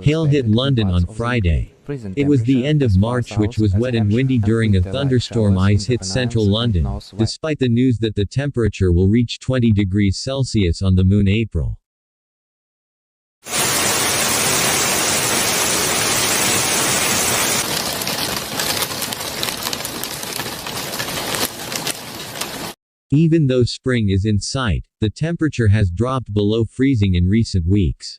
Hail hit London on Friday. It was the end of March, which was wet and windy during a thunderstorm. Ice hit central London, despite the news that the temperature will reach 20 degrees Celsius on the moon April. Even though spring is in sight, the temperature has dropped below freezing in recent weeks.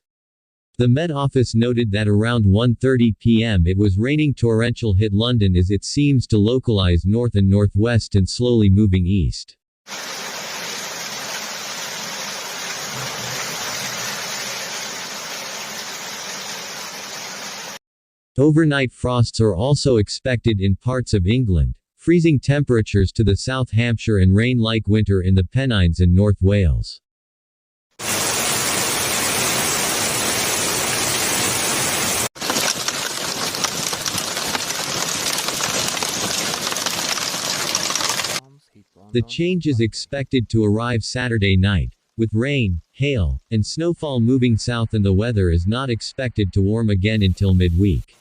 The Met Office noted that around 1:30 p.m. it was raining. Torrential hit London as it seems to localize north and northwest and slowly moving east. Overnight frosts are also expected in parts of England, freezing temperatures to the South Hampshire and rain like winter in the Pennines and North Wales. The change is expected to arrive Saturday night, with rain, hail, and snowfall moving south, and the weather is not expected to warm again until midweek.